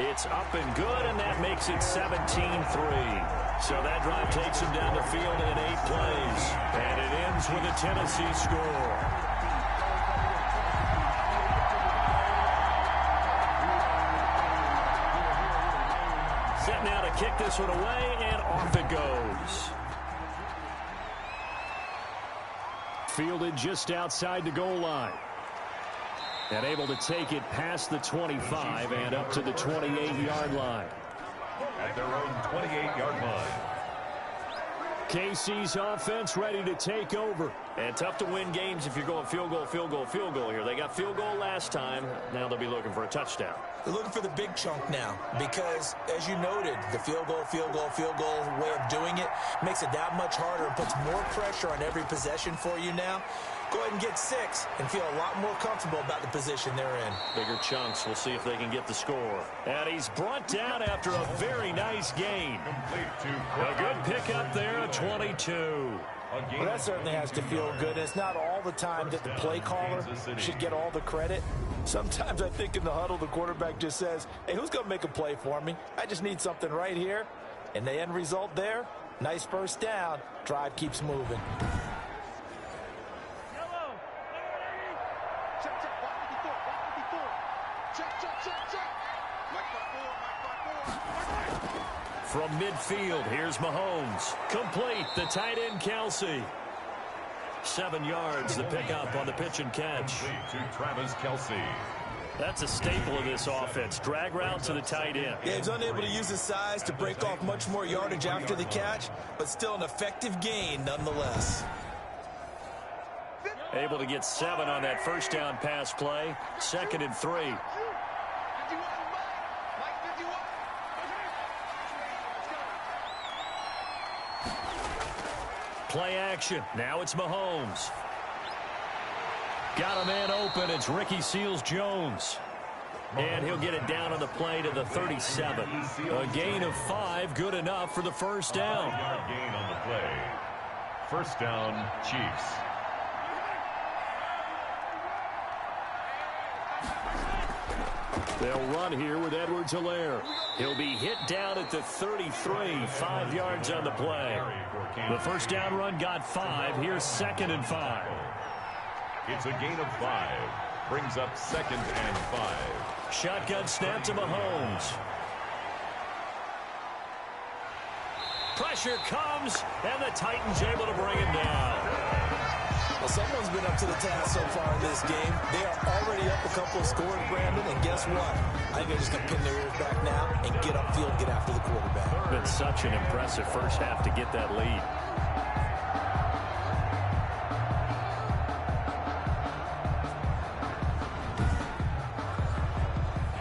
It's up and good, and that makes it 17-3. So that drive takes him down the field in 8 plays. And it ends with a Tennessee score. Set now to kick this one away, and off it goes. Fielded just outside the goal line. And able to take it past the 25 and up to the 28-yard line. At their own 28-yard line. KC's offense ready to take over. And tough to win games if you're going field goal, field goal, field goal here. They got field goal last time. Now they'll be looking for a touchdown. They're looking for the big chunk now because, as you noted, the field goal way of doing it makes it that much harder and puts more pressure on every possession for you now. Go ahead and get 6 and feel a lot more comfortable about the position they're in. Bigger chunks. We'll see if they can get the score. And he's brought down after a very nice gain. A good pickup there, a 22. Well, that certainly has to feel good. It's not all the time that the play caller should get all the credit. Sometimes I think in the huddle, the quarterback just says, hey, who's going to make a play for me? I just need something right here. And the end result there, nice first down. Drive keeps moving. From midfield, here's Mahomes. Complete, the tight end, Kelsey. 7 yards, the pickup on the pitch and catch. To Travis Kelsey. That's a staple of this offense. Drag route to the tight end. Yeah, he's unable to use his size to break off much more yardage after the catch, but still an effective gain nonetheless. Able to get 7 on that first down pass play. 2nd and 3. Play action. Now it's Mahomes. Got a man open. It's Ricky Seals-Jones. And he'll get it down on the play to the 37. A gain of 5, good enough for the first down. 5-yard gain on the play. First down, Chiefs. They'll run here with Edwards-Helaire. He'll be hit down at the 33, 5 yards on the play. The first down run got 5. Here's 2nd and 5. It's a gain of 5. Brings up 2nd and 5. Shotgun snap to Mahomes. Pressure comes, and the Titans able to bring him down. Well, someone's been up to the task so far in this game. They are already up a couple of scores, Brandon, and guess what? I think they're just going to pin their ears back now and get upfield, get after the quarterback. Been such an impressive first half to get that lead.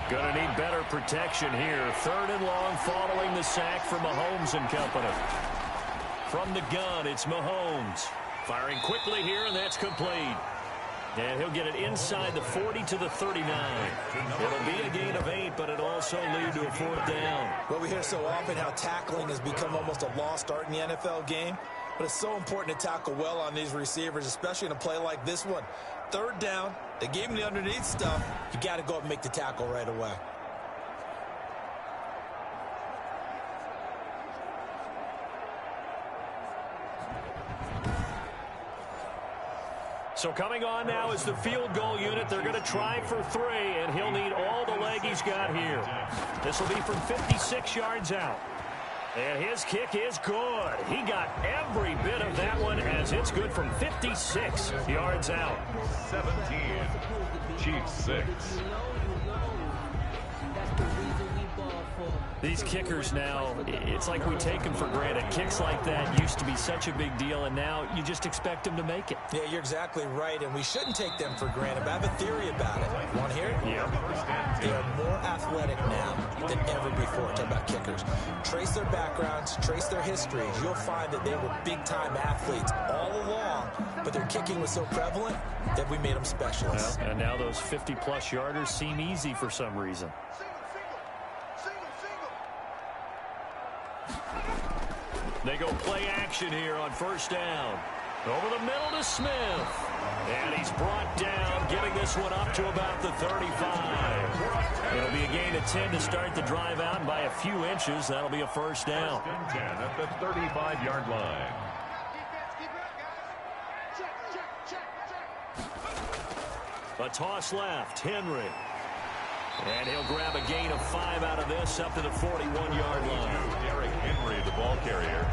Gonna need better protection here. 3rd and long following the sack for Mahomes and company. From the gun, it's Mahomes. Firing quickly here, and that's complete. And he'll get it inside the 40 to the 39. It'll be a gain of 8, but it'll also lead to a 4th down. Well, we hear so often how tackling has become almost a lost art in the NFL game. But it's so important to tackle well on these receivers, especially in a play like this one. 3rd down, they gave him the underneath stuff. You got to go up and make the tackle right away. So coming on now is the field goal unit. They're going to try for 3, and he'll need all the leg he's got here. This will be from 56 yards out. And his kick is good. He got every bit of that one as it's good from 56 yards out. 17. Chiefs 6. These kickers now, it's like we take them for granted. Kicks like that used to be such a big deal, and now you just expect them to make it. Yeah, you're exactly right, and we shouldn't take them for granted. But I have a theory about it. You want to hear it? Yeah. They are more athletic now than ever before. Talk about kickers. Trace their backgrounds, trace their histories. You'll find that they were big-time athletes all along, but their kicking was so prevalent that we made them specialists. Well, and now those 50-plus yarders seem easy for some reason. They go play action here on first down. Over the middle to Smith. And he's brought down, getting this one up to about the 35. It'll be a gain of 10 to start the drive out, and by a few inches, that'll be a first down. 10 at the 35-yard line. A toss left, Henry. And he'll grab a gain of 5 out of this up to the 41-yard line. Derrick Henry, the ball carrier,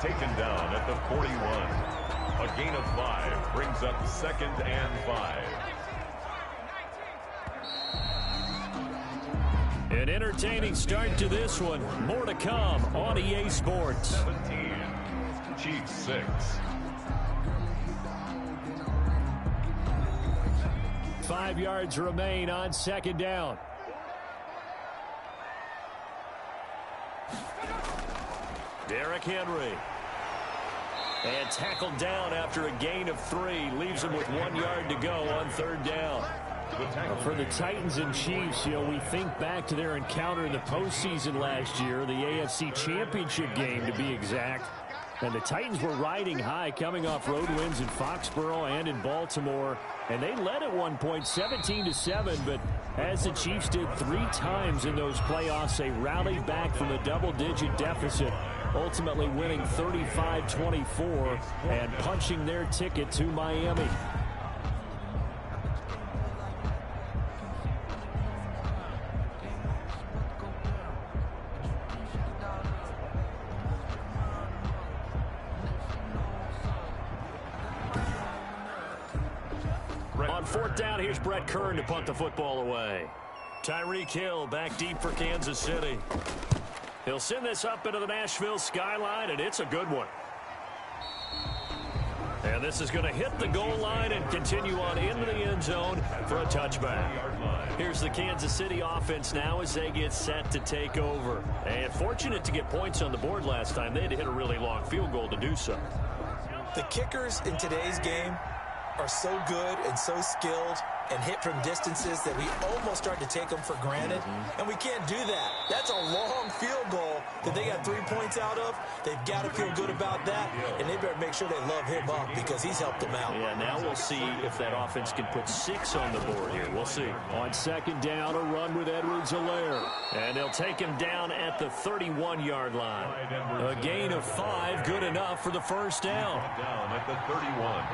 taken down at the 41. A gain of 5 brings up 2nd and 5. An entertaining start to this one. More to come on EA Sports. 17, Chiefs 6. 5 yards remain on 2nd down. Derrick Henry. And tackled down after a gain of 3. Leaves him with 1 yard to go on 3rd down. For the Titans and Chiefs, we think back to their encounter in the postseason last year, the AFC Championship game to be exact. And the Titans were riding high, coming off road wins in Foxborough and in Baltimore. And they led at one point 17-7, but as the Chiefs did 3 times in those playoffs, they rallied back from a double-digit deficit, ultimately winning 35-24 and punching their ticket to Miami. On 4th down, here's Brett Kern to punt the football away. Tyreek Hill back deep for Kansas City. He'll send this up into the Nashville skyline, and it's a good one. And this is going to hit the goal line and continue on into the end zone for a touchback. Here's the Kansas City offense now as they get set to take over. And fortunate to get points on the board last time. They had to hit a really long field goal to do so. The kickers in today's game are so good and so skilled and hit from distances that we almost start to take them for granted, and we can't do that. That's a long field goal that they got 3 points out of. They've got to feel good about that, and they better make sure they love him up because he's helped them out. Yeah, now we'll see if that offense can put 6 on the board here. We'll see. On 2nd down, a run with Edwards-Helaire. And they'll take him down at the 31-yard line. A gain of 5, good enough for the first down. Down at the 31.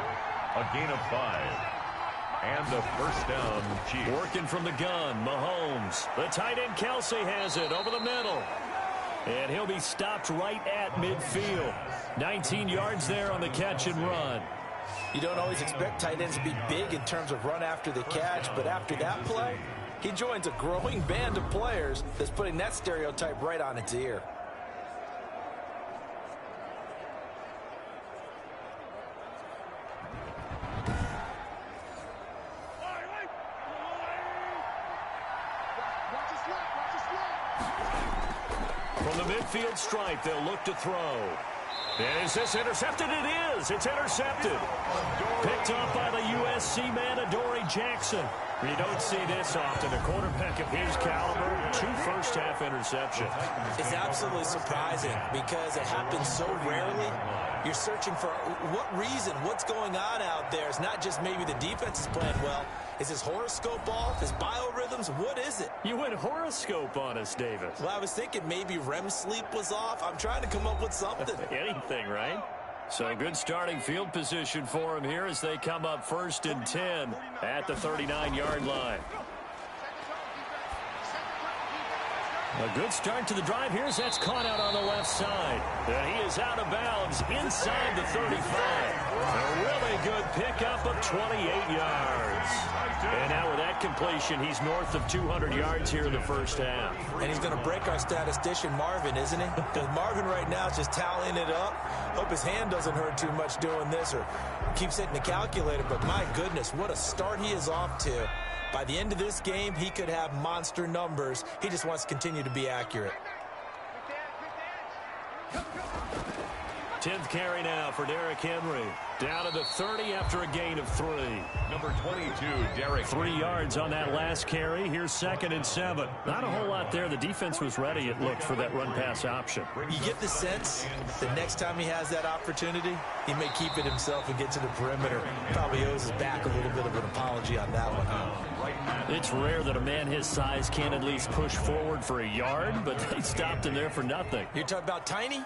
A gain of 5. And the first down, Chiefs. Working from the gun, Mahomes. The tight end, Kelsey, has it over the middle. And he'll be stopped right at midfield. 19 yards there on the catch and run. You don't always expect tight ends to be big in terms of run after the catch, but after that play, he joins a growing band of players that's putting that stereotype right on its ear. From the midfield stripe, they'll look to throw. And is this intercepted? It is. It's intercepted. Picked up by the USC man, Adoree Jackson. You don't see this often. A quarterback of his caliber, 2 first-half interceptions. It's absolutely surprising because it happens so rarely. You're searching for what reason, what's going on out there. It's not just maybe the defense is playing well. Is his horoscope off? His biorhythms? What is it? You went horoscope on us, Davis. Well, I was thinking maybe REM sleep was off. I'm trying to come up with something. Anything, right? So good starting field position for him here as they come up 1st and 10 at the 39-yard line. A good start to the drive here as that's caught out on the left side. And he is out of bounds inside the 35. A really good pickup of 28 yards. And now with that completion, he's north of 200 yards here in the first half. And he's going to break our statistician Marvin, isn't he? Because Marvin right now is just tallying it up. Hope his hand doesn't hurt too much doing this or keeps hitting the calculator. But my goodness, what a start he is off to. By the end of this game, he could have monster numbers. He just wants to continue to be accurate. 10th carry now for Derrick Henry. Down to the 30 after a gain of 3. Number 22, Derrick. 3 yards on that last carry. Here's 2nd and 7. Not a whole lot there. The defense was ready, it looked, for that run-pass option. You get the sense the next time he has that opportunity, he may keep it himself and get to the perimeter. Probably owes his back a little bit of an apology on that one, huh? Right It's rare that a man his size can at least push forward for a yard, but they stopped him there for nothing. You're talking about Tiny?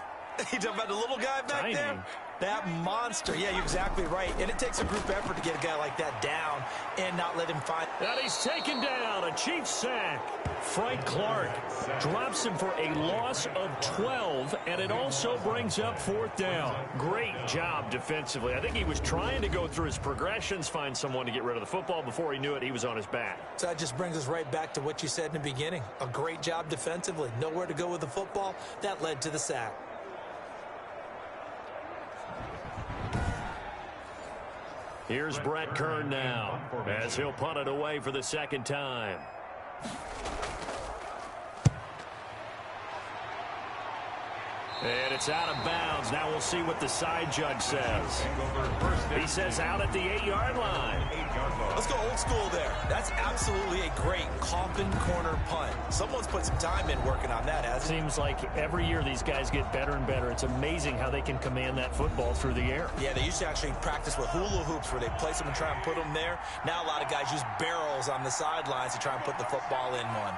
You're talking about the little guy back Tiny. there? That monster. Yeah, you're exactly right. And it takes a group effort to get a guy like that down and not let him find. And he's taken down. A Chiefs sack. Frank Clark drops him for a loss of 12, and it also brings up 4th down. Great job defensively. I think he was trying to go through his progressions, find someone to get rid of the football. Before he knew it, he was on his back. So that just brings us right back to what you said in the beginning. A great job defensively. Nowhere to go with the football. That led to the sack. Here's Brett Kern now, as he'll punt it away for the 2nd time. And it's out of bounds. Now we'll see what the side judge says. He says out at the 8-yard line. Let's go old school there. That's absolutely a great coffin corner punt. Someone's put some time in working on that, hasn't it? Seems like every year these guys get better and better. It's amazing how they can command that football through the air. Yeah, they used to actually practice with hula hoops where they place them and try and put them there. Now a lot of guys use barrels on the sidelines to try and put the football in one.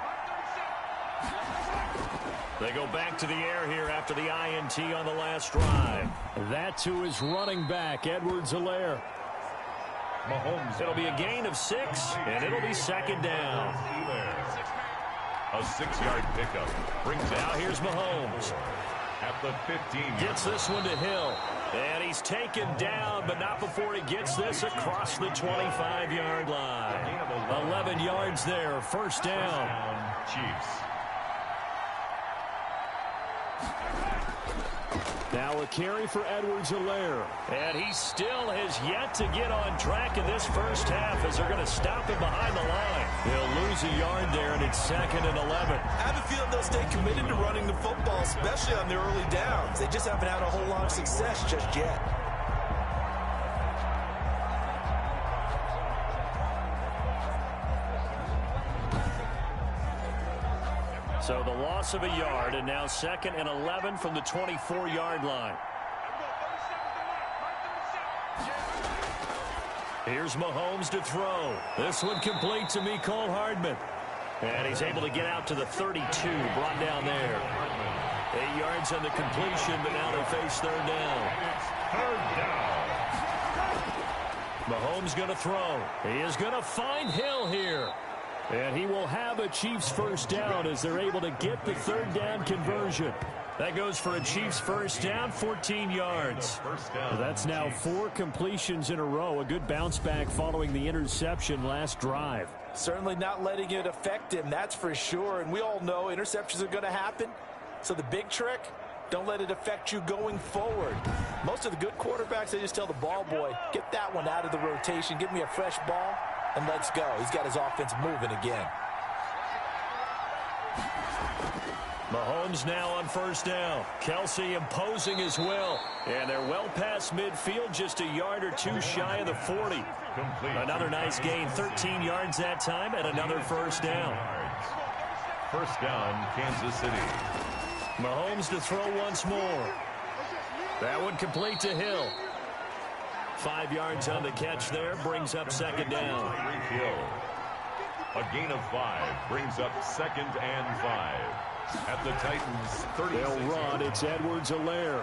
They go back to the air here after the INT on the last drive. That to his running back, Edwards-Helaire. Mahomes. It'll be a gain of 6, and it'll be 2nd down. A 6-yard pickup brings Now here's Mahomes. at the 15. Gets this one to Hill. And he's taken down, but not before he gets this across the 25-yard line. 11 yards there, 1st down. Chiefs. Now a carry for Edwards-Helaire. And he still has yet to get on track in this first half as they're going to stop him behind the line. They'll lose a yard there, and it's 2nd and 11. I have a feeling they'll stay committed to running the football, especially on their early downs. They just haven't had a whole lot of success just yet. So the loss of a yard, and now 2nd and 11 from the 24-yard line. Here's Mahomes to throw. This one complete to Mecole Hardman. And he's able to get out to the 32, brought down there. 8 yards on the completion, but now they face 3rd down. Third down. Mahomes going to throw. He is going to find Hill here. And he will have a Chiefs 1st down as they're able to get the 3rd down conversion. That goes for a Chiefs 1st down, 14 yards. That's now 4 completions in a row. A good bounce back following the interception last drive. Certainly not letting it affect him, that's for sure. And we all know interceptions are going to happen. So the big trick, don't let it affect you going forward. Most of the good quarterbacks, they just tell the ball boy, get that one out of the rotation, give me a fresh ball, and let's go. He's got his offense moving again. Mahomes now on 1st down. Kelsey imposing his will. And they're well past midfield, just a yard or 2 shy of the 40. Another nice gain, 13 yards that time, and another 1st down. 1st down, Kansas City. Mahomes to throw once more. That one complete to Hill. 5 yards on the catch there, brings up 2nd down. Hill. A gain of 5 brings up 2nd and 5. At the Titans, 36. They'll run. It's Edwards-Helaire.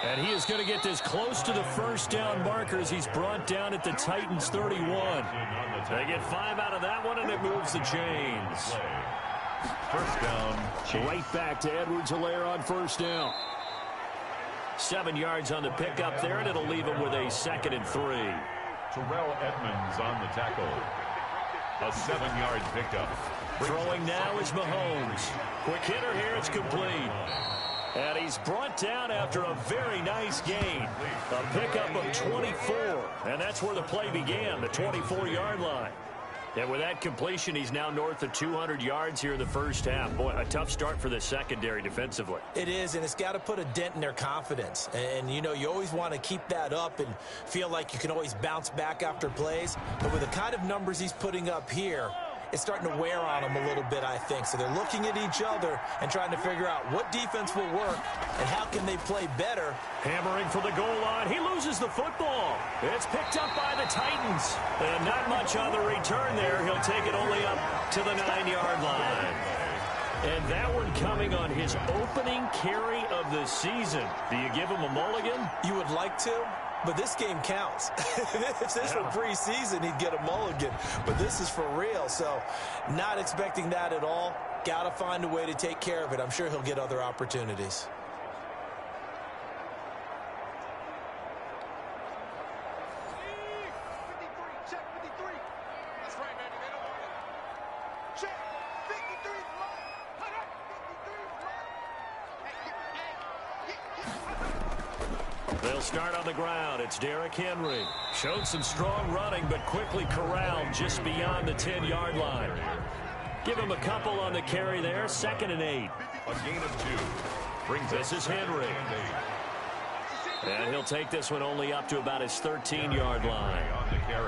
And he is going to get this close to the 1st down marker as he's brought down at the Titans 31. They get 5 out of that one, and it moves the chains. 1st down. Right back to Edwards-Helaire on 1st down. 7 yards on the pickup there, and it'll leave him with a 2nd and 3. Terrell Edmonds on the tackle. A 7-yard pickup. Throwing now is Mahomes. Quick hitter here, it's complete. And he's brought down after a very nice gain. A pickup of 24. And that's where the play began, the 24-yard line. And with that completion, he's now north of 200 yards here in the first half. Boy, a tough start for the secondary defensively. It is, and it's got to put a dent in their confidence. And, you know, you always want to keep that up and feel like you can always bounce back after plays. But with the kind of numbers he's putting up here, it's starting to wear on them a little bit, I think. So they're looking at each other and trying to figure out what defense will work and how can they play better. Hammering for the goal line. He loses the football. It's picked up by the Titans. And not much on the return there. He'll take it only up to the 9-yard line. And that one coming on his opening carry of the season. Do you give him a mulligan? You would like to, but this game counts. If this were preseason, he'd get a mulligan. But this is for real, so not expecting that at all. Got to find a way to take care of it. I'm sure he'll get other opportunities. They'll start on the ground. It's Derrick Henry. Showed some strong running, but quickly corralled just beyond the 10-yard line. Give him a couple on the carry there. 2nd and 8. A gain of 2. This is Henry. And he'll take this one only up to about his 13-yard line.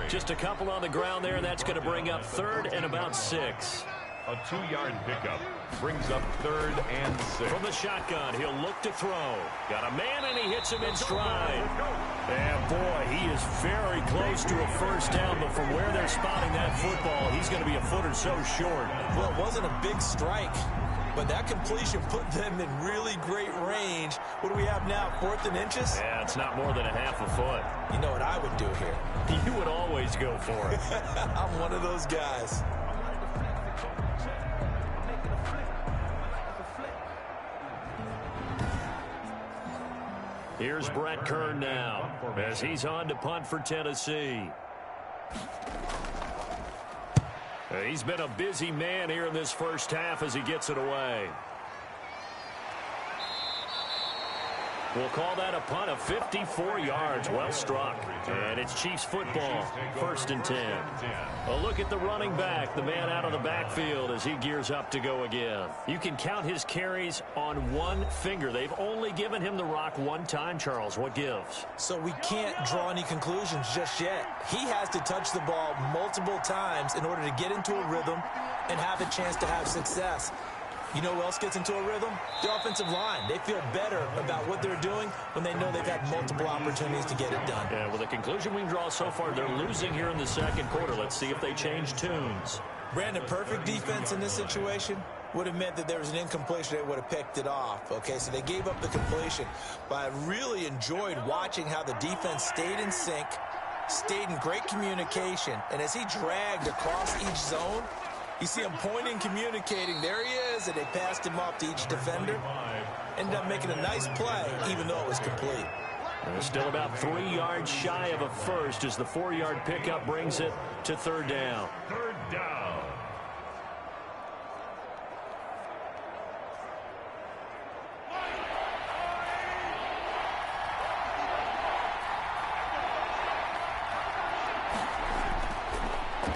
Just a couple on the ground there, and that's going to bring up 3rd and about 6. A 2-yard pickup brings up 3rd and 6. From the shotgun, he'll look to throw. Got a man, and he hits him in stride. And, boy, he is very close to a first down, but from where they're spotting that football, he's going to be a foot or so short. Well, it wasn't a big strike, but that completion put them in really great range. What do we have now, 4th and inches? Yeah, it's not more than a half a foot. You know what I would do here? You would always go for it. I'm one of those guys. Here's Brett Kern now as he's on to punt for Tennessee. He's been a busy man here in this first half as he gets it away. We'll call that a punt of 54 yards. Well struck. And it's Chiefs football. 1st and 10. A look at the running back, the man out of the backfield as he gears up to go again. You can count his carries on one finger. They've only given him the rock one time, Charles. What gives? So we can't draw any conclusions just yet. He has to touch the ball multiple times in order to get into a rhythm and have a chance to have success. You know who else gets into a rhythm? The offensive line. They feel better about what they're doing when they know they've had multiple opportunities to get it done. Yeah, well, the conclusion we can draw so far, they're losing here in the second quarter. Let's see if they change tunes. Brandon, perfect defense in this situation would have meant that there was an incompletion. They would have picked it off. Okay, so they gave up the completion. But I really enjoyed watching how the defense stayed in sync, stayed in great communication, and as he dragged across each zone, you see him pointing, communicating. There he is, and they passed him off to each defender. Ended up making a nice play, even though it was complete. They're still about 3 yards shy of a first as the 4-yard pickup brings it to 3rd down. 3rd down.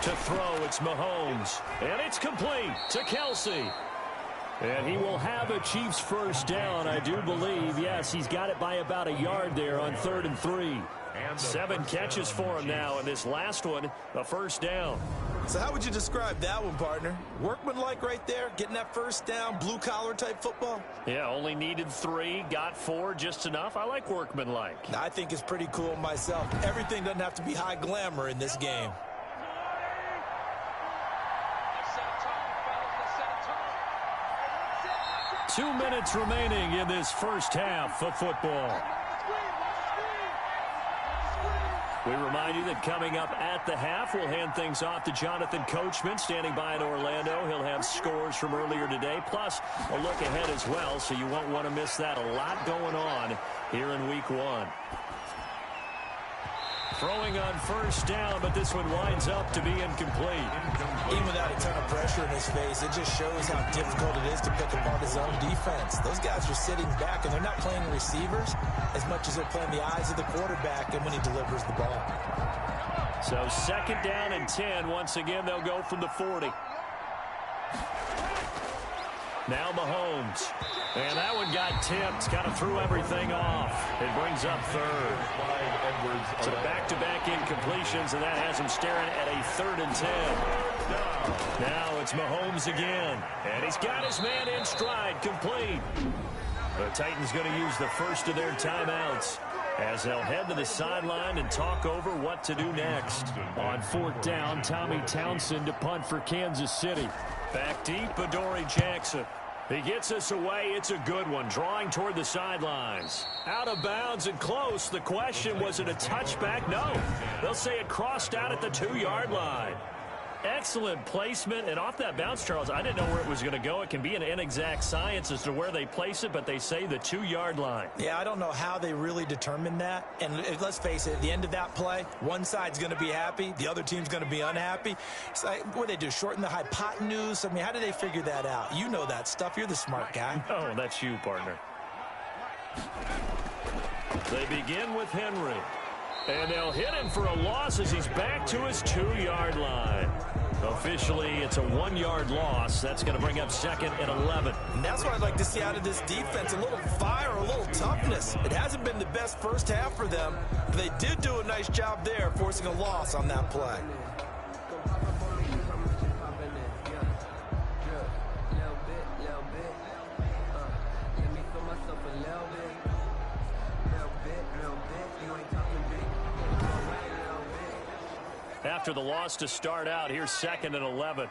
To throw, it's Mahomes. And it's complete to Kelsey. And he will have a Chiefs first down, I do believe. Yes, he's got it by about a yard there on 3rd and 3. 7 catches for him now, and this last one, a first down. So how would you describe that one, partner? Workmanlike right there, getting that first down, blue-collar type football? Yeah, only needed 3, got 4, just enough. I like workmanlike. I think it's pretty cool myself. Everything doesn't have to be high glamour in this game. 2 minutes remaining in this first half of football. We remind you that coming up at the half, we'll hand things off to Jonathan Coachman, standing by in Orlando. He'll have scores from earlier today, plus a look ahead as well, so you won't want to miss that. A lot going on here in Week 1. Throwing on first down, but this one winds up to be incomplete. Even without a ton of pressure in his face, it just shows how difficult it is to pick apart his own defense. Those guys are sitting back, and they're not playing receivers as much as they're playing the eyes of the quarterback and when he delivers the ball. So 2nd down and 10. Once again, they'll go from the 40. Now Mahomes. And that one got tipped. Kind of threw everything off. It brings up 3rd. So back-to-back incompletions, and that has him staring at a 3rd and 10. Now it's Mahomes again, and he's got his man in stride, complete. The Titans going to use the first of their timeouts as they'll head to the sideline and talk over what to do next. On fourth down, Tommy Townsend to punt for Kansas City. Back deep, Adoree Jackson. He gets us away. It's a good one, drawing toward the sidelines. Out of bounds and close. The question, was it a touchback? No. They'll say it crossed out at the 2-yard line. Excellent placement, and off that bounce, Charles, I didn't know where it was going to go. It can be an inexact science as to where they place it, but they say the 2-yard line. Yeah, I don't know how they really determined that. And let's face it, at the end of that play, one side's going to be happy, the other team's going to be unhappy. It's like, what do they do, shorten the hypotenuse? I mean, how do they figure that out? You know that stuff. You're the smart guy. Oh, that's you, partner. They begin with Henry. And they'll hit him for a loss as he's back to his 2-yard line. Officially, it's a 1-yard loss. That's going to bring up 2nd and 11. And that's what I'd like to see out of this defense, a little fire, a little toughness. It hasn't been the best first half for them, but they did do a nice job there, forcing a loss on that play. After the loss to start out, here's 2nd and 11.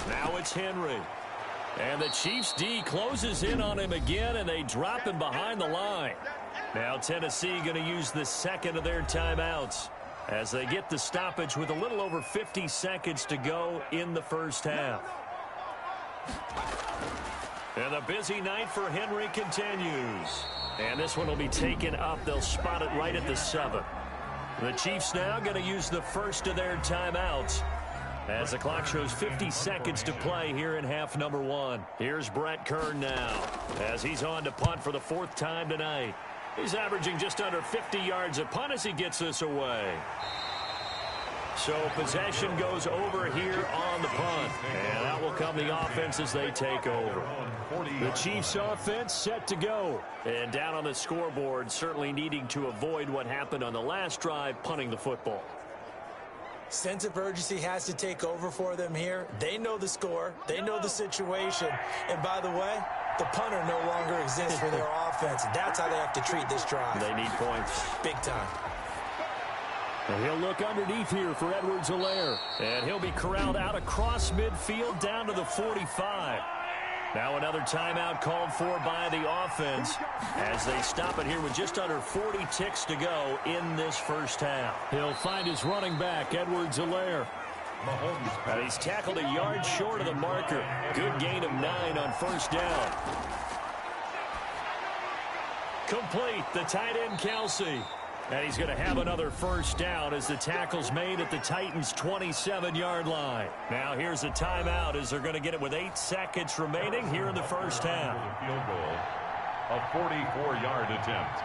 Now it's Henry. And the Chiefs D closes in on him again, and they drop him behind the line. Now Tennessee going to use the 2nd of their timeouts as they get the stoppage with a little over 50 seconds to go in the first half. And the busy night for Henry continues. And this one will be taken up. They'll spot it right at the 7. The Chiefs now going to use the first of their timeouts as the clock shows 50 seconds to play here in half number 1. Here's Brett Kern now as he's on to punt for the 4th time tonight. He's averaging just under 50 yards a punt as he gets this away. So possession goes over here on the punt. And out will come the offense as they take over. The Chiefs offense set to go. And down on the scoreboard, certainly needing to avoid what happened on the last drive, punting the football. Sense of urgency has to take over for them here. They know the score. They know the situation. And by the way, the punter no longer exists for their offense. That's how they have to treat this drive. They need points. Big time. And he'll look underneath here for Edwards-Helaire. And he'll be corralled out across midfield down to the 45. Now another timeout called for by the offense as they stop it here with just under 40 ticks to go in this first half. He'll find his running back, Edwards-Helaire. And he's tackled a yard short of the marker. Good gain of 9 on first down. Complete, the tight end Kelsey. And he's going to have another first down as the tackle's made at the Titans' 27-yard line. Now here's a timeout as they're going to get it with 8 seconds remaining here in the first half. Field goal, a 44-yard attempt.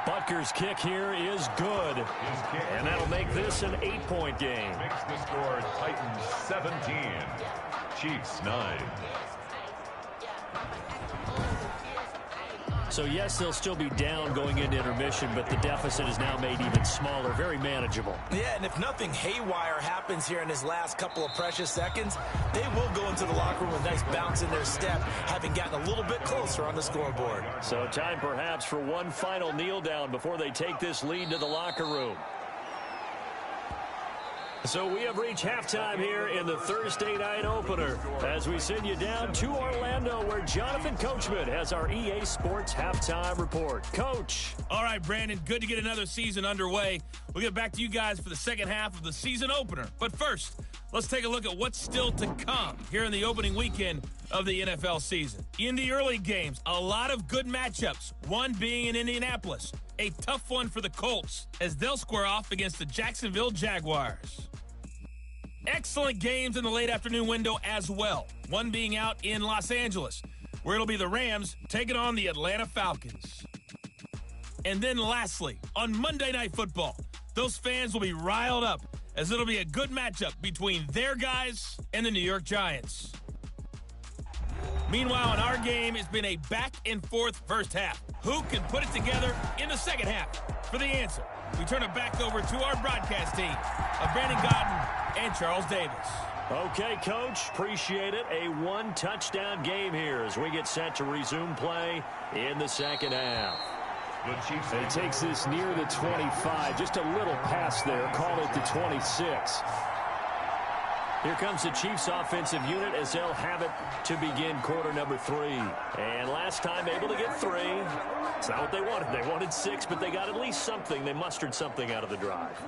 Butker's kick here is good. And that'll make this an 8-point game. Makes the score Titans 17, Chiefs 9. So, yes, they'll still be down going into intermission, but the deficit is now made even smaller, very manageable. Yeah, and if nothing haywire happens here in his last couple of precious seconds, they will go into the locker room with a nice bounce in their step, having gotten a little bit closer on the scoreboard. So time perhaps for one final kneel down before they take this lead to the locker room. So we have reached halftime here in the Thursday night opener as we send you down to Orlando where Jonathan Coachman has our EA Sports halftime report. Coach. All right, Brandon, good to get another season underway. We'll get back to you guys for the second half of the season opener. But first, let's take a look at what's still to come here in the opening weekend of the NFL season. In the early games, a lot of good matchups, one being in Indianapolis. A tough one for the Colts as they'll square off against the Jacksonville Jaguars. Excellent games in the late afternoon window as well, one being out in Los Angeles, where it'll be the Rams taking on the Atlanta Falcons. And then lastly, on Monday Night Football, those fans will be riled up as it'll be a good matchup between their guys and the New York Giants. Meanwhile, in our game, it's been a back-and-forth first half. Who can put it together in the second half? For the answer, we turn it back over to our broadcast team of Brandon Gaudin and Charles Davis. Okay, Coach, appreciate it. A one-touchdown game here as we get set to resume play in the second half. He takes this near the 25, just a little past there, call it the 26. Here comes the Chiefs offensive unit as they'll have it to begin quarter number 3. And last time able to get 3. It's not what they wanted. They wanted 6, but they got at least something. They mustered something out of the drive.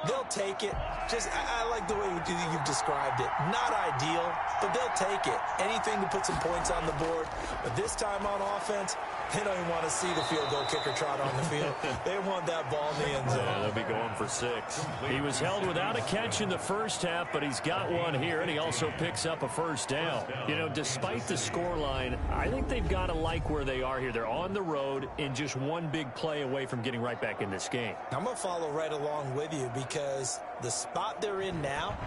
They'll take it. I like the way you've described it. Not ideal, but they'll take it. Anything to put some points on the board. But this time on offense, they don't even want to see the field goal kicker trot on the field. They want that ball in the end zone. Yeah, they'll be going for 6. He was held without a catch in the first half, but he's got one here, and he also picks up a first down. You know, despite the scoreline, I think they've got to like where they are here. They're on the road and just one big play away from getting right back in this game. I'm going to follow right along with you because the spot they're in now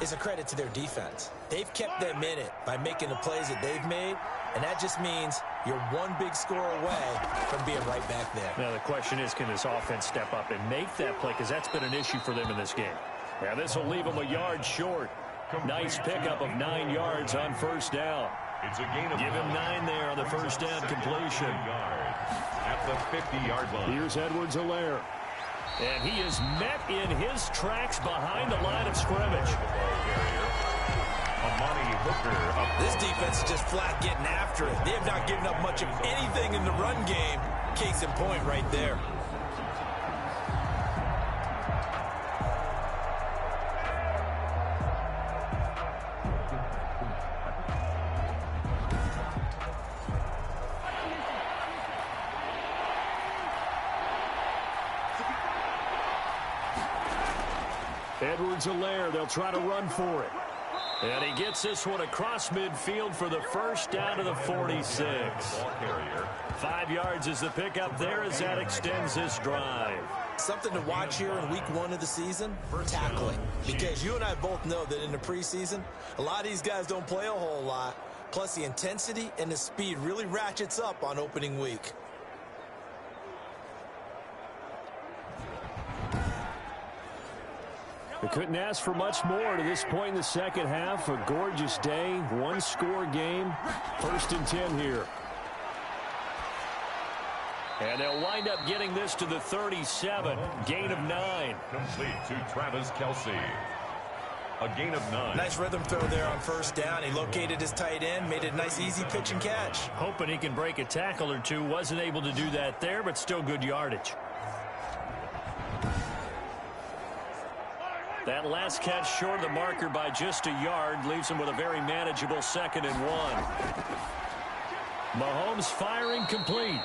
is a credit to their defense. They've kept them in it by making the plays that they've made, and that just means you're one big score away from being right back there. Now, the question is, can this offense step up and make that play? Because that's been an issue for them in this game. Yeah, this will leave them a yard short. Nice pickup of 9 yards on first down. It's a gain of Give him 9 there on the first down completion. At the 50-yard line. Here's Edwards-Helaire. And he is met in his tracks behind the line of scrimmage. This defense is just flat getting after it. They have not given up much of anything in the run game. Case in point right there. Edwards-Helaire, they'll try to run for it. And he gets this one across midfield for the first down to the 46. 5 yards is the pickup there as that extends this drive. Something to watch here in week 1 of the season, tackling. Because you and I both know that in the preseason, a lot of these guys don't play a whole lot. Plus the intensity and the speed really ratchets up on opening week. They couldn't ask for much more to this point in the second half. A gorgeous day, one-score game. 1st and 10 here. And they'll wind up getting this to the 37. Gain of 9. Complete to Travis Kelce. A gain of 9. Nice rhythm throw there on first down. He located his tight end, made it a nice easy pitch and catch. Hoping he can break a tackle or two. Wasn't able to do that there, but still good yardage. That last catch short of the marker by just a yard leaves him with a very manageable 2nd and 1. Mahomes firing complete.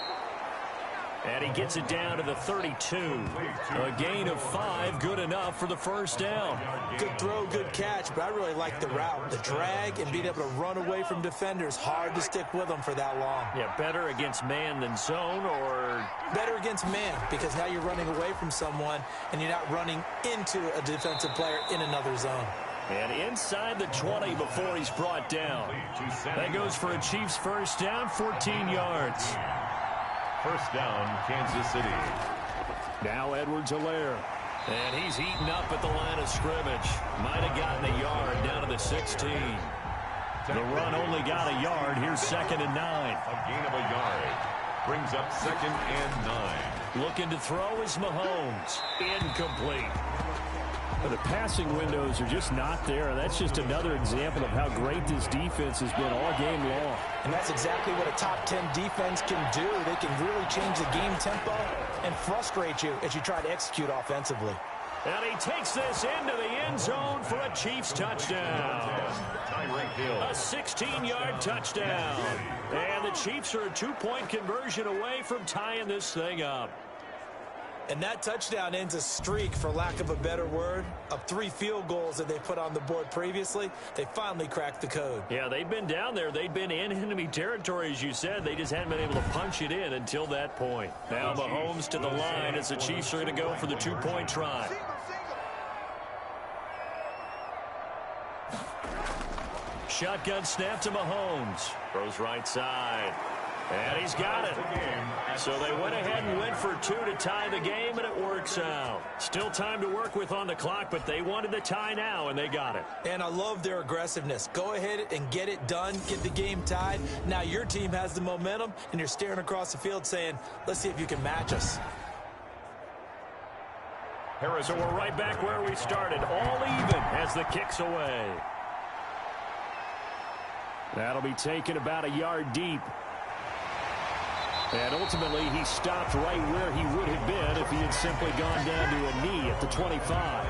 And he gets it down to the 32. A gain of 5, good enough for the first down. Good throw, good catch, but I really like the route. The drag and being able to run away from defenders. Hard to stick with them for that long. Yeah, better against man than zone, or better against man, because now you're running away from someone and you're not running into a defensive player in another zone. And inside the 20 before he's brought down. That goes for a Chiefs first down, 14 yards. First down, Kansas City. Now Edwards-Helaire. And he's eaten up at the line of scrimmage. Might have gotten a yard down to the 16. The run only got a yard. Here's 2nd and 9. A gain of a yard. Brings up 2nd and 9. Looking to throw is Mahomes. Incomplete. The passing windows are just not there. That's just another example of how great this defense has been all game long. And that's exactly what a top 10 defense can do. They can really change the game tempo and frustrate you as you try to execute offensively. And he takes this into the end zone for a Chiefs touchdown. A 16-yard touchdown. And the Chiefs are a 2-point conversion away from tying this thing up. And that touchdown ends a streak, for lack of a better word, of 3 field goals that they put on the board previously. They finally cracked the code. Yeah, they'd been down there. They'd been in enemy territory, as you said. They just hadn't been able to punch it in until that point. Now Mahomes to the line as the Chiefs are going to go for the 2-point try. shotgun snap to Mahomes. Throws right side. And he's got it. So they went ahead and went for 2 to tie the game, and it works out. Still time to work with on the clock, but they wanted the tie now, and they got it. And I love their aggressiveness. Go ahead and get it done, get the game tied. Now your team has the momentum, and you're staring across the field saying, let's see if you can match us. So we're right back where we started, all even as the kick's away. That'll be taken about a yard deep. And ultimately, he stopped right where he would have been if he had simply gone down to a knee at the 25.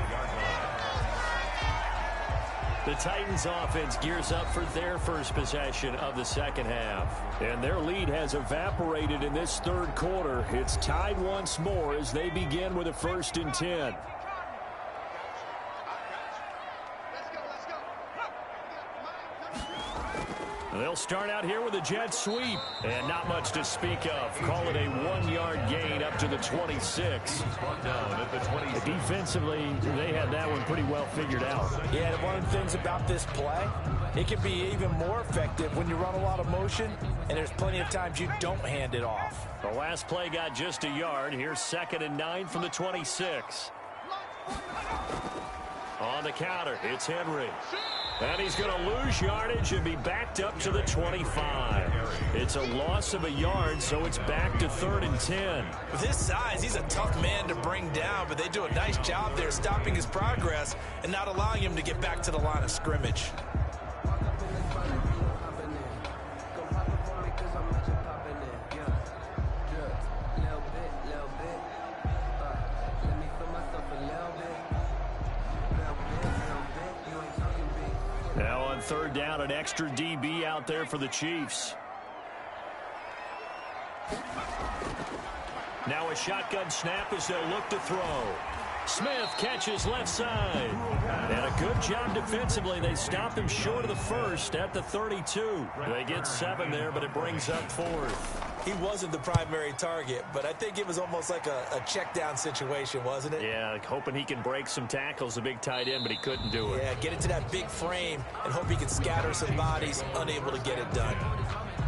The Titans offense gears up for their first possession of the second half. And their lead has evaporated in this third quarter. It's tied once more as they begin with a 1st and 10. They'll start out here with a jet sweep. And not much to speak of. Call it a 1-yard gain up to the 26. Defensively, they had that one pretty well figured out. Yeah, one of the things about this play, it can be even more effective when you run a lot of motion, and there's plenty of times you don't hand it off. The last play got just a yard. Here's 2nd and 9 from the 26. On the counter, it's Henry. And he's going to lose yardage and be backed up to the 25. It's a loss of a yard, so it's back to 3rd and 10. With his size, he's a tough man to bring down, but they do a nice job there stopping his progress and not allowing him to get back to the line of scrimmage. Now on 3rd down, an extra DB out there for the Chiefs. Now a shotgun snap as they'll look to throw. Smith catches left side. And a good job defensively. They stop him short of the 1st at the 32. They get 7 there, but it brings up 4th. He wasn't the primary target, but I think it was almost like a check down situation, wasn't it? Yeah, hoping he can break some tackles, a big tight end, but he couldn't do it. Yeah, get into that big frame and hope he can scatter some bodies, unable to get it done.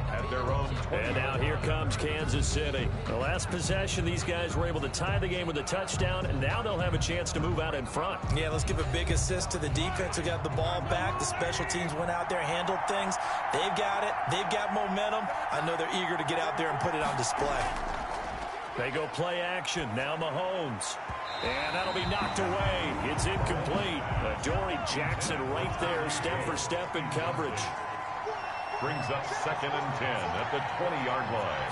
At their own 20. And now here comes Kansas City. The last possession, these guys were able to tie the game with a touchdown, and now they'll have a chance to move out in front. Yeah, let's give a big assist to the defense who got the ball back. The special teams went out there, handled things. They've got it. They've got momentum. I know they're eager to get out there and put it on display. They go play action. Now Mahomes. And that'll be knocked away. It's incomplete. Adoree Jackson right there, step for step in coverage. Brings up 2nd and 10 at the 20-yard line.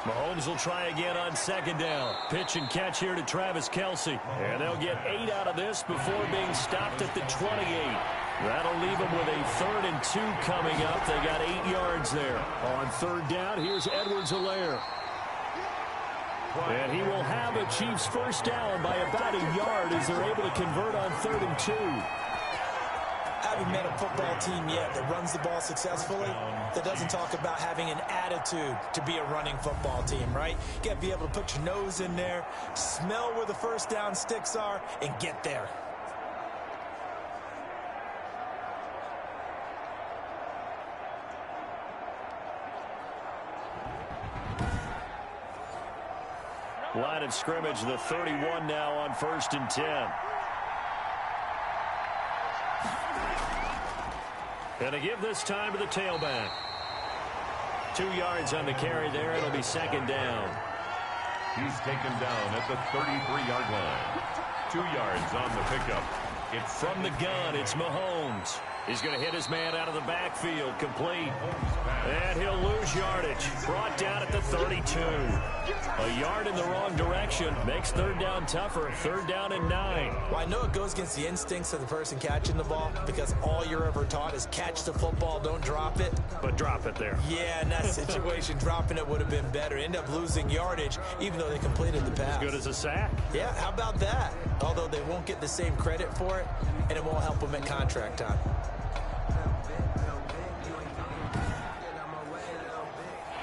Mahomes will try again on 2nd down. Pitch and catch here to Travis Kelce. And they'll get 8 out of this before being stopped at the 28. That'll leave them with a 3rd and 2 coming up. They got 8 yards there. On 3rd down, here's Edwards-Helaire. And he will have a Chiefs 1st down by about a yard as they're able to convert on 3rd and 2. I haven't met a football team yet that runs the ball successfully that doesn't talk about having an attitude to be a running football team, right? You got to be able to put your nose in there, smell where the 1st down sticks are, and get there. Line of scrimmage, the 31 now on 1st and 10. And to give this time to the tailback. 2 yards on the carry there. It'll be 2nd down. He's taken down at the 33-yard line. 2 yards on the pickup. It's from the gun. It's Mahomes. He's going to hit his man out of the backfield. Complete. And he'll lose yardage. Brought down at the 32. A yard in the wrong direction. Makes 3rd down tougher. 3rd down and 9. Well, I know it goes against the instincts of the person catching the ball because all you're ever taught is catch the football, don't drop it. But drop it there. Yeah, in that situation, dropping it would have been better. End up losing yardage even though they completed the pass. As good as a sack. Yeah, how about that? Although they won't get the same credit for it, and it won't help them at contract time.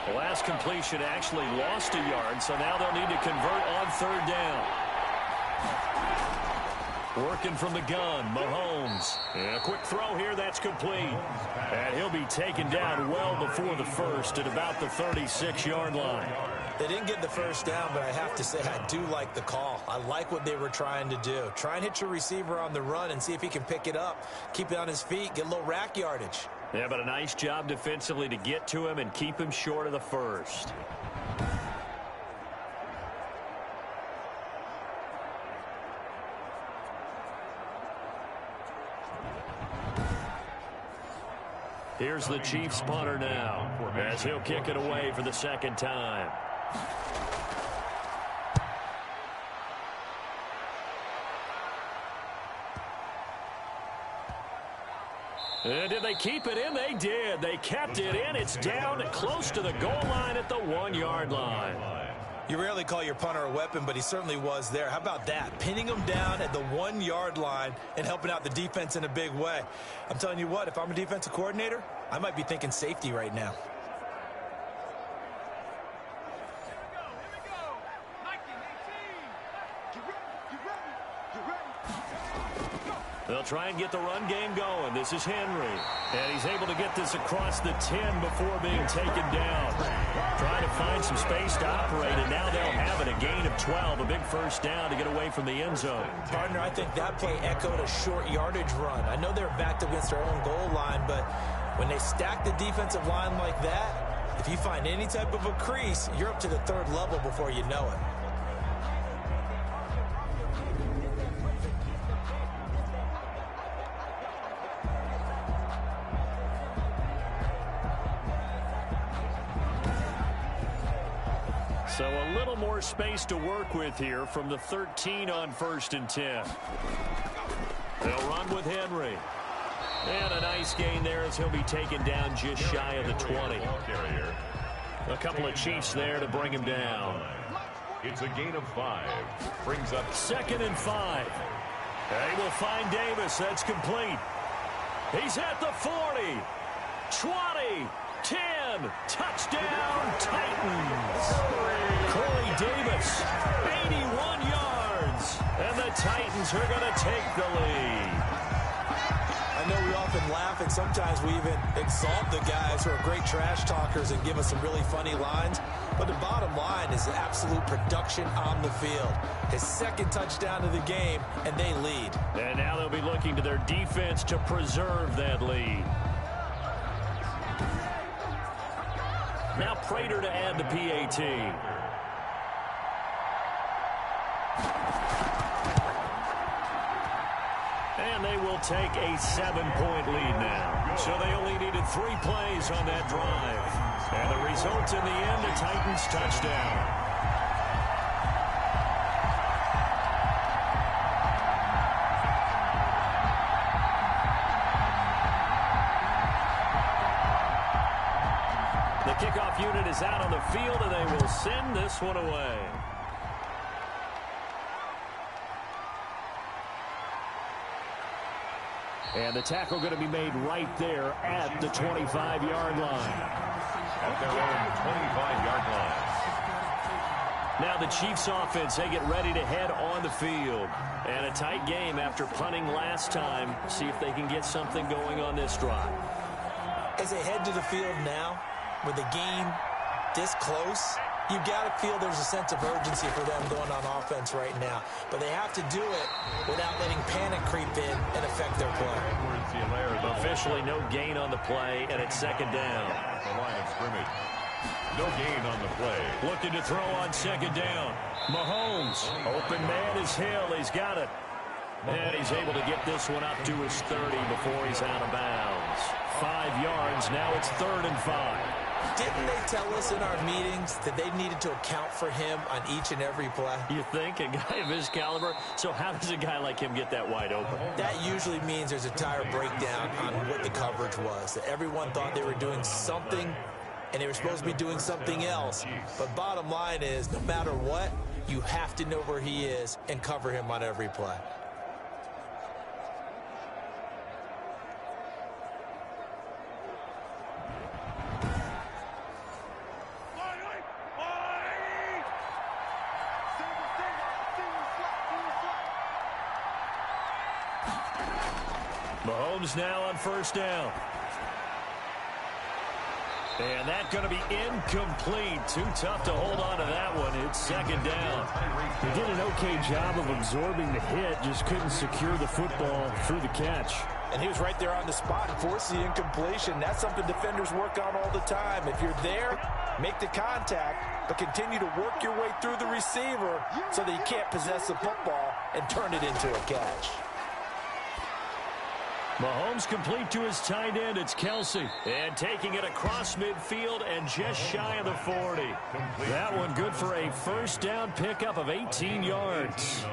The last completion actually lost a yard, so now they'll need to convert on 3rd down. Working from the gun, Mahomes. And a quick throw here, that's complete. And he'll be taken down well before the first at about the 36-yard line. They didn't get the first down, but I have to say I do like the call. I like what they were trying to do. Try and hit your receiver on the run and see if he can pick it up. Keep it on his feet, get a little rack yardage. Yeah, but a nice job defensively to get to him and keep him short of the first. Here's the Chiefs punter now, as he'll kick it away for the second time. And did they keep it in? They did. They kept it in. It's down close to the goal line at the 1-yard line. You rarely call your punter a weapon, but he certainly was there. How about that? Pinning him down at the 1-yard line and helping out the defense in a big way. I'm telling you what, if I'm a defensive coordinator, I might be thinking safety right now. They'll try and get the run game going. This is Henry. And he's able to get this across the 10 before being taken down. Trying to find some space to operate, and now they'll have it. A gain of 12, a big first down to get away from the end zone. Partner, I think that play echoed a short yardage run. I know they're backed against their own goal line, but when they stack the defensive line like that, if you find any type of a crease, you're up to the third level before you know it. So a little more space to work with here from the 13 on 1st and 10. They'll run with Henry. And a nice gain there as he'll be taken down just shy of the 20. A couple of Chiefs there to bring him down. It's a gain of 5. Brings up 2nd and 5. They will find Davis. That's complete. He's at the 40. 20. 10. Touchdown, Titans. Corey Davis, 81 yards. And the Titans are going to take the lead. I know we often laugh, and sometimes we even exalt the guys who are great trash talkers and give us some really funny lines. But the bottom line is absolute production on the field. His second touchdown of the game, and they lead. And now they'll be looking to their defense to preserve that lead. Now Prater to add the PAT. And they will take a 7-point lead now. So they only needed 3 plays on that drive. And the result in the end, a Titans touchdown. The kickoff unit is out on the field, and they will send this one away. And the tackle going to be made right there at the 25-yard line. At their own 25-yard line. Now the Chiefs offense, they get ready to head on the field. And a tight game after punting last time. See if they can get something going on this drive. As they head to the field now, with the game this close, you've got to feel there's a sense of urgency for them going on offense right now. But they have to do it without letting panic creep in and affect their play. Officially no gain on the play, and it's 2nd down. The line of scrimmage. No gain on the play. Looking to throw on 2nd down. Mahomes, open man is Hill. He's got it. And he's able to get this one up to his 30 before he's out of bounds. 5 yards. Now it's 3rd and 5. Didn't they tell us in our meetings that they needed to account for him on each and every play? You think? A guy of his caliber? So how does a guy like him get that wide open? That usually means there's a tire breakdown on what the coverage was. That everyone thought they were doing something, and they were supposed to be doing something else. But bottom line is, no matter what, you have to know where he is and cover him on every play. Mahomes now on first down. And that's going to be incomplete. Too tough to hold on to that one. It's second down. He did an okay job of absorbing the hit, just couldn't secure the football through the catch. And he was right there on the spot and forced the incompletion. That's something defenders work on all the time. If you're there, make the contact, but continue to work your way through the receiver so that you can't possess the football and turn it into a catch. Mahomes complete to his tight end. It's Kelsey. And taking it across midfield and just shy of the 40. That one good for a first down pickup of 18 yards.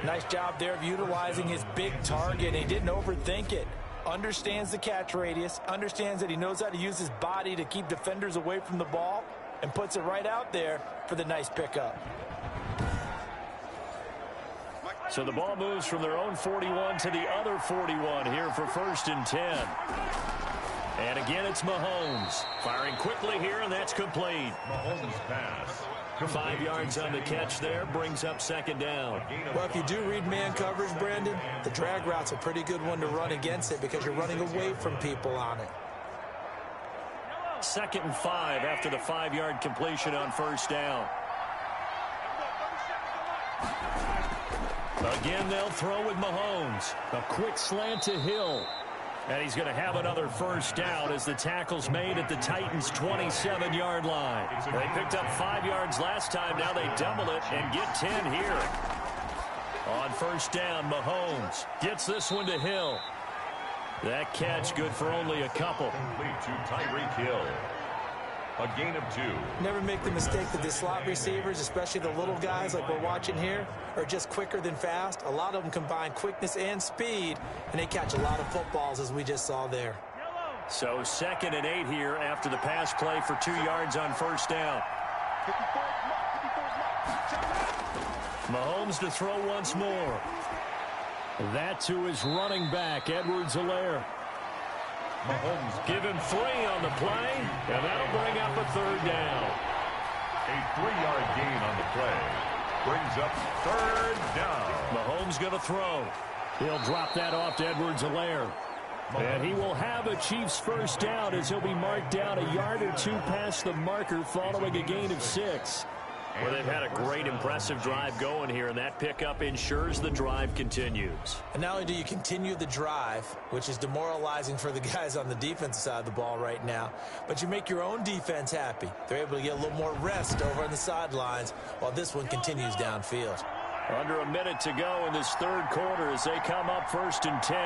Nice job there of utilizing his big target. He didn't overthink it. Understands the catch radius. Understands that he knows how to use his body to keep defenders away from the ball. And puts it right out there for the nice pickup. So the ball moves from their own 41 to the other 41 here for first and 10. And again, it's Mahomes. Firing quickly here, and that's complete. Mahomes pass. 5 yards on the catch there, brings up second down. Well, if you do read man coverage, Brandon, the drag route's a pretty good one to run against it because you're running away from people on it. 2nd and 5 after the 5-yard completion on first down. Again, they'll throw with Mahomes. A quick slant to Hill. And he's going to have another first down as the tackle's made at the Titans' 27-yard line. They picked up 5 yards last time. Now they double it and get 10 here. On first down, Mahomes gets this one to Hill. That catch good for only a couple. Complete to Tyreek Hill. A gain of 2. Never make the mistake that the slot receivers, especially the little guys like we're watching here, are just quicker than fast. A lot of them combine quickness and speed, and they catch a lot of footballs, as we just saw there. So 2nd and 8 here after the pass play for 2 yards on first down. Mahomes to throw once more. That to his running back, Edwards-Helaire. Mahomes Give him 3 on the play, and that'll bring up a 3rd down. a 3-yard gain on the play. Brings up 3rd down. Mahomes going to throw. He'll drop that off to Edwards-Helaire. And he will have a Chiefs first down as he'll be marked down a yard or 2 past the marker following a gain of 6. Well, they've had a great, impressive drive going here, and that pickup ensures the drive continues. And not only do you continue the drive, which is demoralizing for the guys on the defensive side of the ball right now, but you make your own defense happy. They're able to get a little more rest over on the sidelines while this one continues downfield. Under a minute to go in this 3rd quarter as they come up 1st and 10.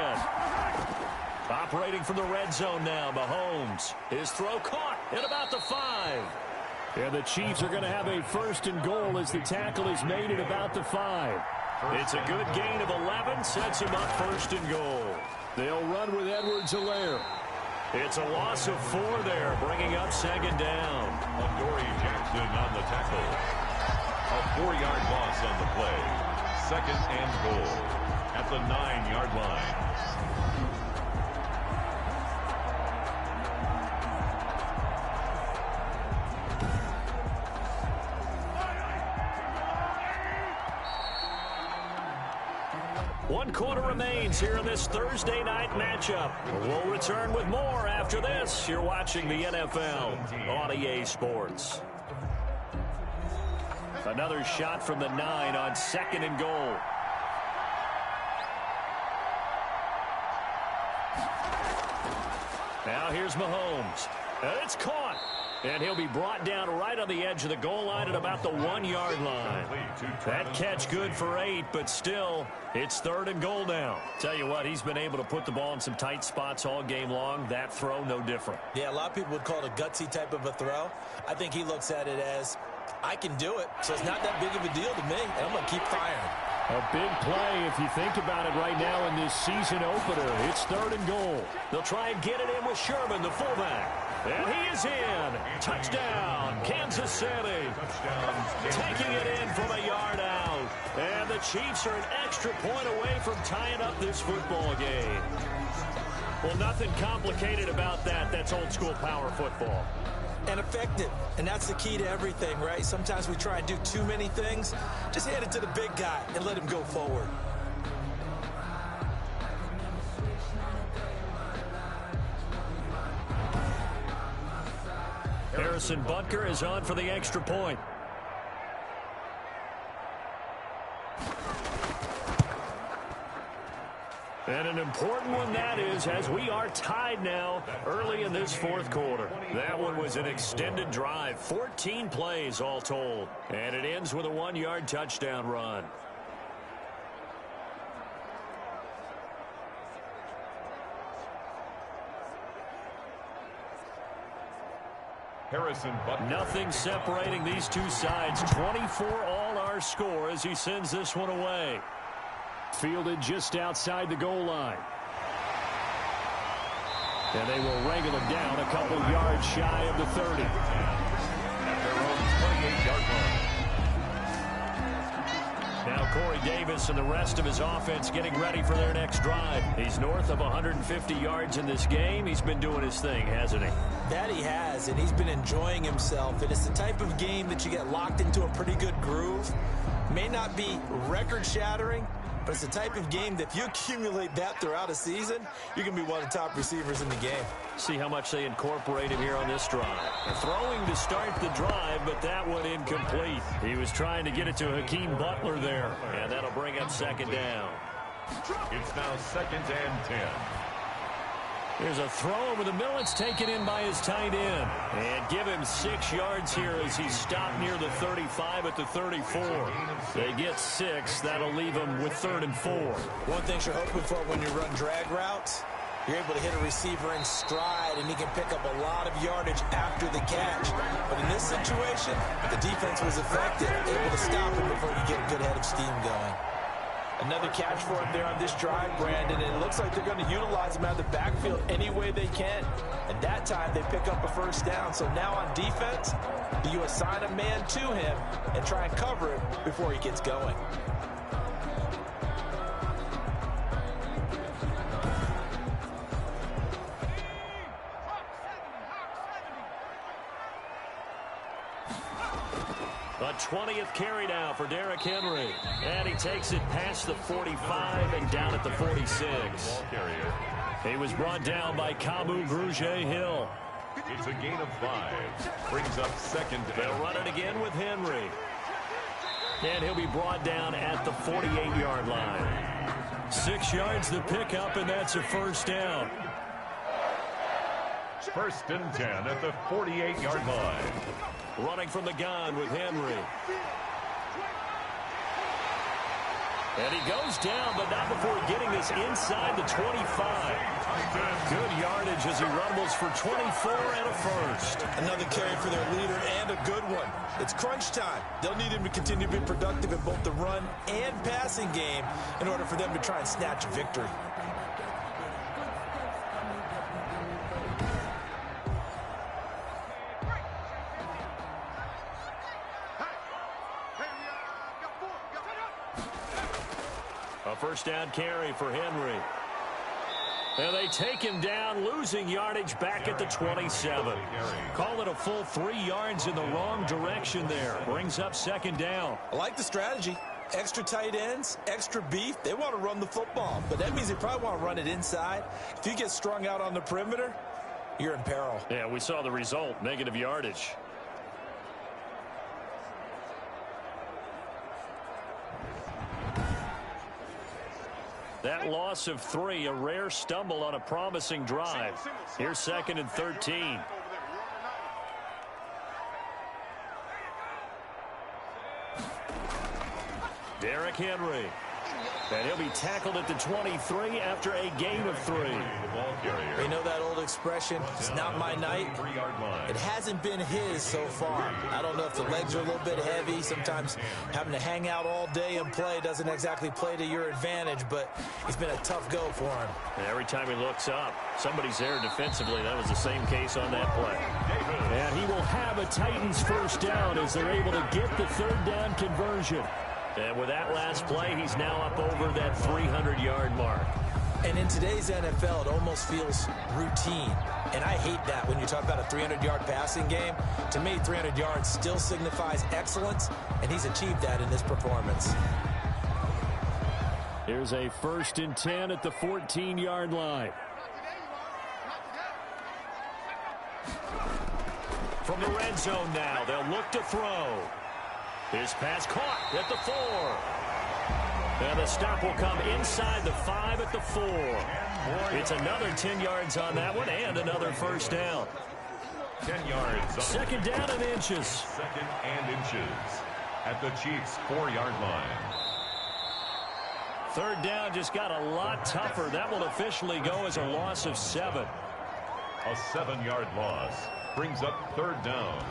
Operating from the red zone now, Mahomes. His throw caught at about the 5. And the Chiefs are going to have a 1st and goal as the tackle is made at about the 5. It's a good gain of 11, sets him up 1st and goal. They'll run with Edwards-Helaire. It's a loss of 4 there, bringing up 2nd down. Adoree Jackson on the tackle. A 4-yard loss on the play. 2nd and goal at the 9-yard line. One quarter remains here in this Thursday night matchup. We'll return with more after this. You're watching the NFL on EA Sports. Another shot from the 9 on 2nd and goal. Now here's Mahomes. It's caught. And he'll be brought down right on the edge of the goal line at about the 1-yard line. That catch good for 8, but still, it's 3rd and goal now. Tell you what, he's been able to put the ball in some tight spots all game long. That throw, no different. Yeah, a lot of people would call it a gutsy type of a throw. I think he looks at it as, I can do it, so it's not that big of a deal to me, and I'm going to keep firing. A big play if you think about it right now in this season opener. It's 3rd and goal. They'll try and get it in with Sherman, the fullback. And he is in. Touchdown, Kansas City. Taking it in from a yard out. And the Chiefs are an extra point away from tying up this football game. Well, nothing complicated about that. That's old school power football. And effective. And that's the key to everything, right? Sometimes we try and do too many things. Just hand it to the big guy and let him go forward. Harrison Butker is on for the extra point. And an important one that is, as we are tied now early in this fourth quarter. That one was an extended drive, 14 plays all told. And it ends with a 1-yard touchdown run. Harrison Butker. Nothing separating these two sides. 24 all our score as he sends this one away. Fielded just outside the goal line. And they will wrangle him down a couple yards shy of the 30. At their own 28-yard line. Now Corey Davis and the rest of his offense getting ready for their next drive. He's north of 150 yards in this game. He's been doing his thing, hasn't he? That he has, and he's been enjoying himself. And it's the type of game that you get locked into a pretty good groove. May not be record-shattering, but it's the type of game that if you accumulate that throughout a season, you can be one of the top receivers in the game. See how much they incorporated here on this drive. Throwing to start the drive, but that one incomplete. He was trying to get it to Hakeem Butler there, and that'll bring up second down. It's now 2nd and 10. There's a throw over the middle. It's taken in by his tight end. And give him 6 yards here as he's stopped near the 35 at the 34. They get 6. That'll leave him with 3rd and 4. One thing you're hoping for when you run drag routes, you're able to hit a receiver in stride, and he can pick up a lot of yardage after the catch. But in this situation, the defense was effective, able to stop him before you get a good head of steam going. Another catch for him there on this drive, Brandon, and it looks like they're going to utilize him out of the backfield any way they can. And that time they pick up a first down. So now on defense, you assign a man to him and try and cover it before he gets going. A 20th carry now for Derrick Henry. And he takes it past the 45 and down at the 46. He was brought down by Kamu Grugier-Hill. It's a gain of 5. Brings up 2nd. They'll run it again with Henry. And he'll be brought down at the 48-yard line. 6 yards to pick up, and that's a first down. 1st and 10 at the 48-yard line. Running from the gun with Henry. And he goes down, but not before getting this inside the 25. Good yardage as he rumbles for 24 and a first. Another carry for their leader and a good one. It's crunch time. They'll need him to continue to be productive in both the run and passing game in order for them to try and snatch a victory. A first down carry for Henry. And they take him down, losing yardage back at the 27. Call it a full 3 yards in the wrong direction there. Brings up second down. I like the strategy. Extra tight ends, extra beef. They want to run the football, but that means they probably want to run it inside. If you get strung out on the perimeter, you're in peril. Yeah, we saw the result, negative yardage. That loss of 3, a rare stumble on a promising drive. Here's 2nd and 13. Derrick Henry. And he'll be tackled at the 23 after a gain of 3. You know that old expression, it's not my night. It hasn't been his so far. I don't know if the legs are a little bit heavy. Sometimes having to hang out all day and play doesn't exactly play to your advantage, but it's been a tough go for him. And every time he looks up, somebody's there defensively. That was the same case on that play. And he will have a Titans first down as they're able to get the 3rd down conversion. And with that last play, he's now up over that 300-yard mark. And in today's NFL, it almost feels routine. And I hate that when you talk about a 300-yard passing game. To me, 300 yards still signifies excellence, and he's achieved that in this performance. Here's a 1st and 10 at the 14-yard line. From the red zone now, they'll look to throw. His pass caught at the 4. And the stop will come inside the 5 at the 4. It's another 10 yards on that one and another first down. 10 yards. Second down and inches. Second and inches at the Chiefs' 4-yard line. Third down just got a lot tougher. That will officially go as a loss of 7. A 7-yard loss brings up third down.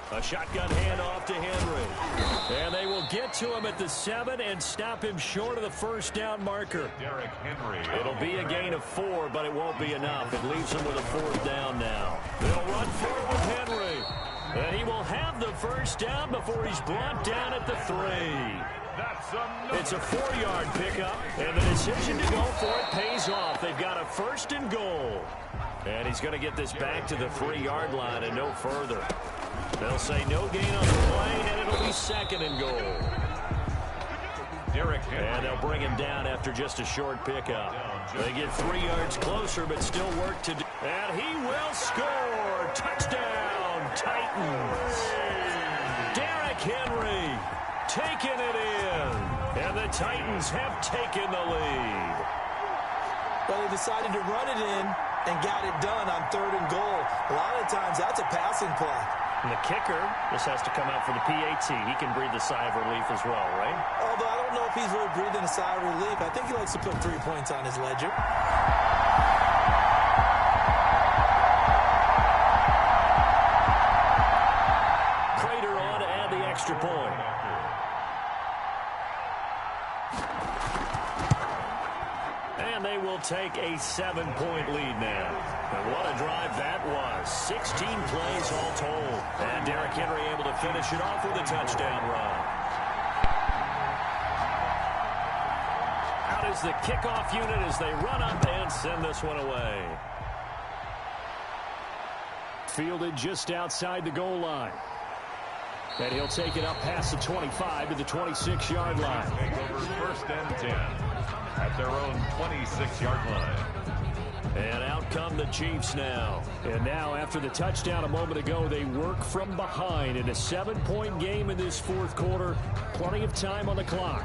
A shotgun handoff to Henry. And they will get to him at the 7 and stop him short of the first down marker. Derrick Henry. It'll be a gain of 4, but it won't be enough. It leaves him with a fourth down now. They'll run for it with Henry. And he will have the first down before he's brought down at the 3. It's a 4-yard pickup, and the decision to go for it pays off. They've got a first and goal. And he's going to get this back to the 3-yard line and no further. They'll say no gain on the play, and it'll be second and goal. Derrick Henry. And they'll bring him down after just a short pickup. They get 3 yards closer, but still work to do. And he will score. Touchdown, Titans. Derrick Henry taking it in. And the Titans have taken the lead. Well, they decided to run it in and got it done on third and goal. A lot of times, that's a passing play. And the kicker just has to come out for the PAT. He can breathe a sigh of relief as well, right? Although I don't know if he's really breathing a sigh of relief. I think he likes to put 3 points on his ledger. Prater on to add the extra point. And they will take a 7-point lead now. And what a drive that was. 16 plays all told. And Derrick Henry able to finish it off with a touchdown run. Out is the kickoff unit as they run up and send this one away. Fielded just outside the goal line. And he'll take it up past the 25 to the 26-yard line. Take over first and 10 at their own 26-yard line. And out come the Chiefs now. And now, after the touchdown a moment ago, they work from behind in a 7-point game in this fourth quarter. Plenty of time on the clock.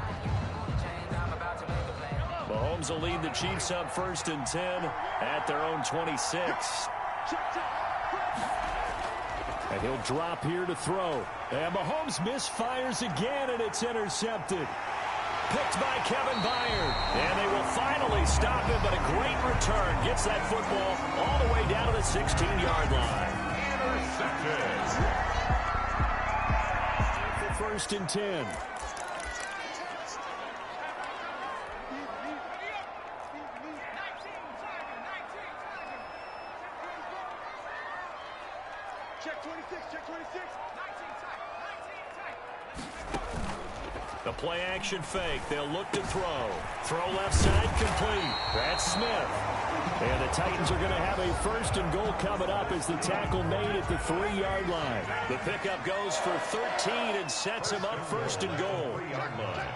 Mahomes will lead the Chiefs up first and 10 at their own 26. And he'll drop here to throw. And Mahomes misfires again, and it's intercepted. Picked by Kevin Byard. And they will finally stop him, but a great return. Gets that football all the way down to the 16-yard line. Intercepted. For first and 10. Check 26, check 26. 19 tight, 19 tight. The play action fake. They'll look to throw. Throw left side complete. That's Smith. And the Titans are going to have a first and goal coming up as the tackle made at the 3-yard line. The pickup goes for 13 and sets him up first and goal. 3-yard line.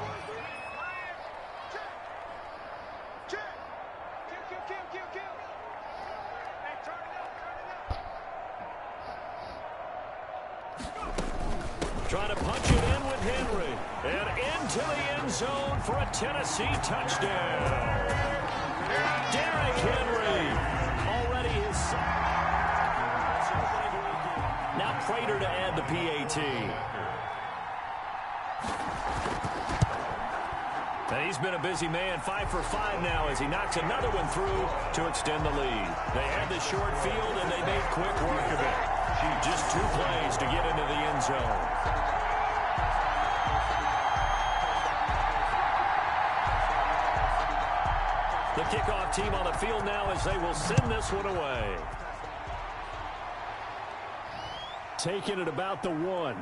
Trying to punch it in with Henry. And into the end zone for a Tennessee touchdown. Derrick Henry. Already his. Now Prater to add the PAT. And he's been a busy man, 5 for 5 now as he knocks another one through to extend the lead. They had the short field and they made quick work of it. Just 2 plays to get into the end zone. The kickoff team on the field now as they will send this one away. Taking it about the 1.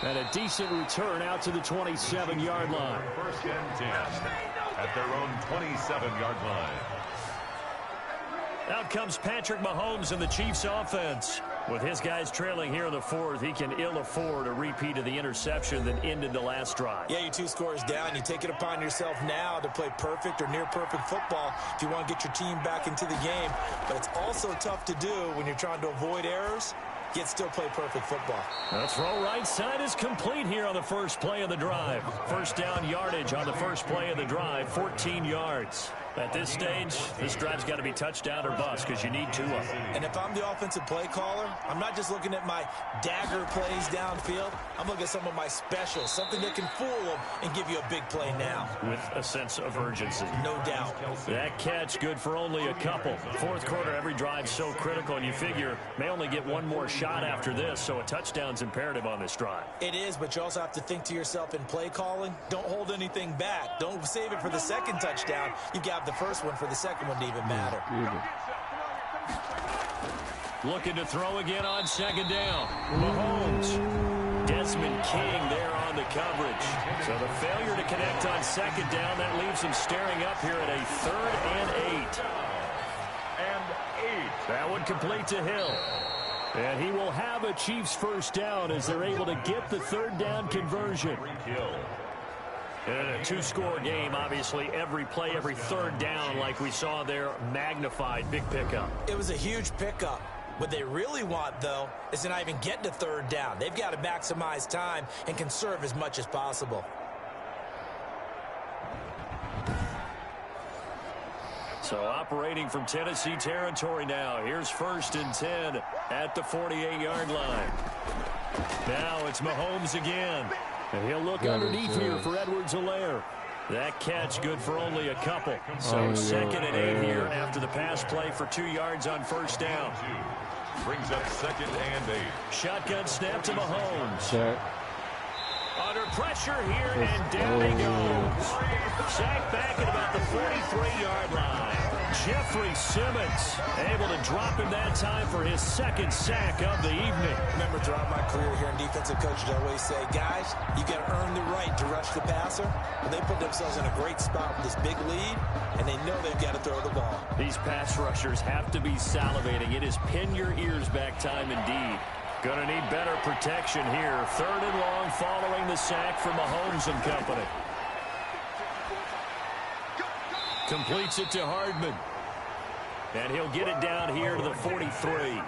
And a decent return out to the 27-yard line. First and 10 at their own 27-yard line. Out comes Patrick Mahomes and the Chiefs offense. With his guys trailing here in the 4th, he can ill afford a repeat of the interception that ended the last drive. Yeah, you're 2 scores down. You take it upon yourself now to play perfect or near perfect football if you want to get your team back into the game. But it's also tough to do when you're trying to avoid errors, yet still play perfect football. The throw right side is complete here on the first play of the drive. First down yardage on the first play of the drive, 14 yards. At this stage, this drive's got to be touchdown or bust because you need 2 of them. And if I'm the offensive play caller, I'm not just looking at my dagger plays downfield. I'm looking at some of my specials, something that can fool them and give you a big play now. With a sense of urgency. No doubt. That catch good for only a couple. 4th quarter, every drive's so critical, and you figure may only get 1 more shot after this, so a touchdown's imperative on this drive. It is, but you also have to think to yourself in play calling, don't hold anything back. Don't save it for the second touchdown. You've got the first one for the second one to even matter. Looking to throw again on second down. Mahomes. Desmond King there on the coverage. So the failure to connect on second down, that leaves him staring up here at a 3rd and 8. That one complete to Hill. And he will have a Chiefs first down as they're able to get the 3rd down conversion. In a 2-score game, obviously, every play, every 3rd down, like we saw there, magnified. Big pickup. It was a huge pickup. What they really want, though, is to not even get to 3rd down. They've got to maximize time and conserve as much as possible. So operating from Tennessee territory now. Here's 1st and 10 at the 48-yard line. Now it's Mahomes again. And he'll look underneath here for Edwards-Helaire. That catch good for only a couple. So 2nd and 8 here after the pass play for 2 yards on first down. Brings up 2nd and 8. Shotgun snap to Mahomes. Under pressure here, and down he goes. Sacked back at about the 43-yard line. Jeffrey Simmons able to drop him that time for his 2nd sack of the evening. Remember, throughout my career here in defensive coaches, I always say, guys, you got to earn the right to rush the passer. And they put themselves in a great spot with this big lead, and they know they've got to throw the ball. These pass rushers have to be salivating. It is pin your ears back time indeed. Going to need better protection here. 3rd and long following the sack from Mahomes and company. Completes it to Hardman. And he'll get it down here to the 43.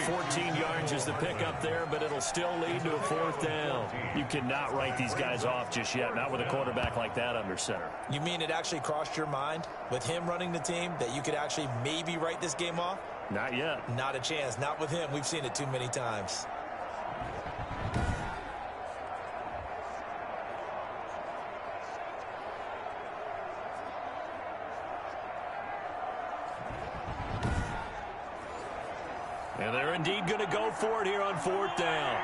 14 yards is the pickup there, but it'll still lead to a 4th down. You cannot write these guys off just yet, not with a quarterback like that under center. You mean it actually crossed your mind with him running the team that you could actually maybe write this game off? Not yet. Not a chance. Not with him. We've seen it too many times. And they're indeed going to go for it here on 4th down.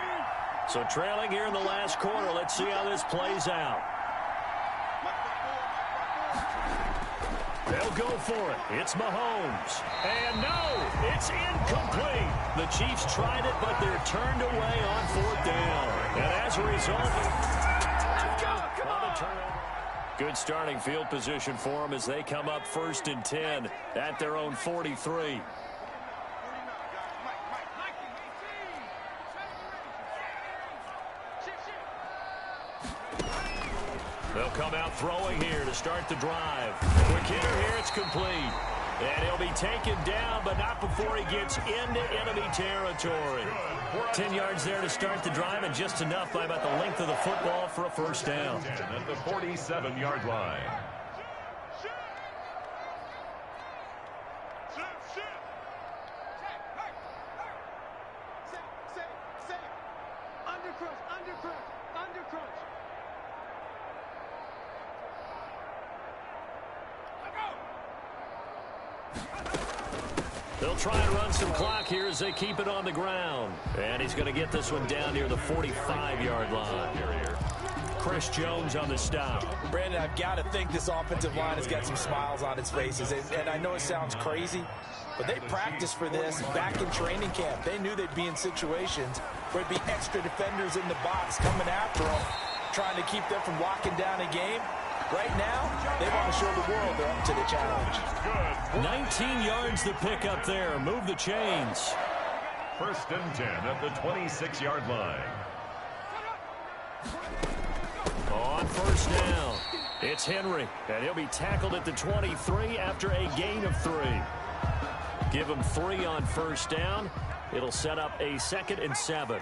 So trailing here in the last quarter. Let's see how this plays out. They'll go for it. It's Mahomes. And no, it's incomplete. The Chiefs tried it, but they're turned away on 4th down. And as a result, good starting field position for them as they come up 1st and 10 at their own 43. They'll come out throwing here to start the drive. Quick hitter here, it's complete. And he'll be taken down, but not before he gets into enemy territory. 10 yards there to start the drive, and just enough by about the length of the football for a first down. At the 47-yard line. They'll try and run some clock here as they keep it on the ground. And he's going to get this one down near the 45-yard line. Chris Jones on the stop. Brandon, I've got to think this offensive line has got some smiles on its faces. And I know it sounds crazy, but they practiced for this back in training camp. They knew they'd be in situations where it'd be extra defenders in the box coming after them, trying to keep them from locking down a game. Right now, they want to show the world they're up to the challenge. 19 yards to pick up there. Move the chains. 1st and 10 at the 26-yard line. On 1st down, it's Henry, and he'll be tackled at the 23 after a gain of 3. Give him 3 on 1st down. It'll set up a 2nd and 7.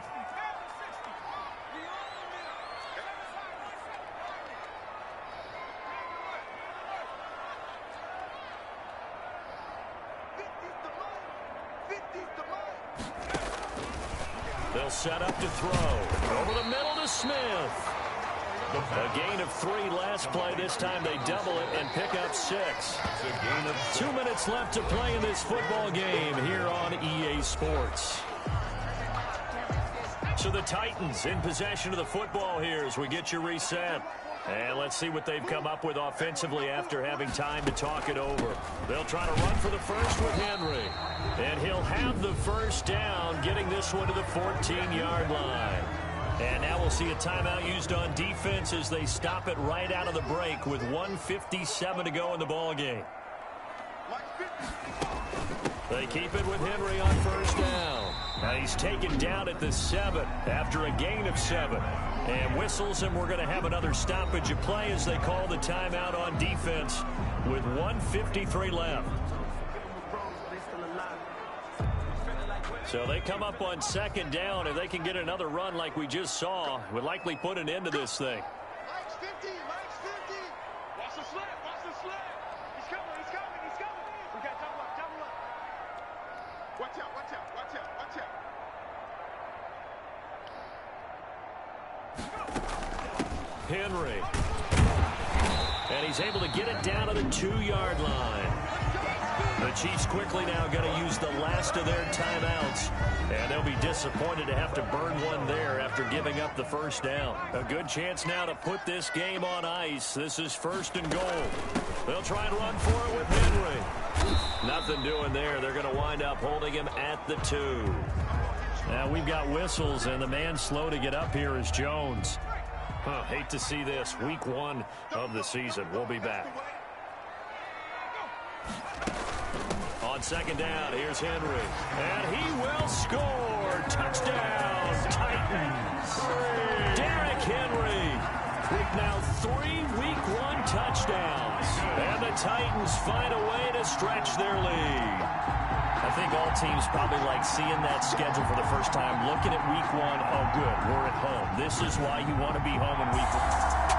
They'll set up to throw. Over the middle to Smith. A gain of 3 last play. This time they double it and pick up 6. 2 minutes left to play in this football game here on EA Sports. So the Titans in possession of the football here as we get you reset. And let's see what they've come up with offensively after having time to talk it over. They'll try to run for the first with Henry. And he'll have the 1st down, getting this one to the 14-yard line. And now we'll see a timeout used on defense as they stop it right out of the break with 1:57 to go in the ballgame. They keep it with Henry on 1st down. Now he's taken down at the 7 after a gain of 7. And whistles, and we're going to have another stoppage of play as they call the timeout on defense with 1:53 left. So they come up on 2nd down. If they can get another run like we just saw, would likely put an end to this thing. Mike's 50, Mike's 50. Watch the slip, watch the slip. He's coming, he's coming, he's coming. We got double up, double up. Watch out, watch out, watch out, watch out. Henry. And he's able to get it down to the 2-yard line. The Chiefs quickly now going to use the last of their timeouts. And they'll be disappointed to have to burn one there after giving up the 1st down. A good chance now to put this game on ice. This is 1st and goal. They'll try and run for it with Henry. Nothing doing there. They're going to wind up holding him at the 2. Now we've got whistles, and the man slow to get up here is Jones. Hate to see this. Week 1 of the season. We'll be back. On 2nd down, here's Henry. And he will score. Touchdown, Titans. Derrick Henry with now 3 Week 1 touchdowns. And the Titans find a way to stretch their lead. I think all teams probably like seeing that schedule for the first time, looking at Week 1. Oh, good, we're at home. This is why you want to be home in Week 1.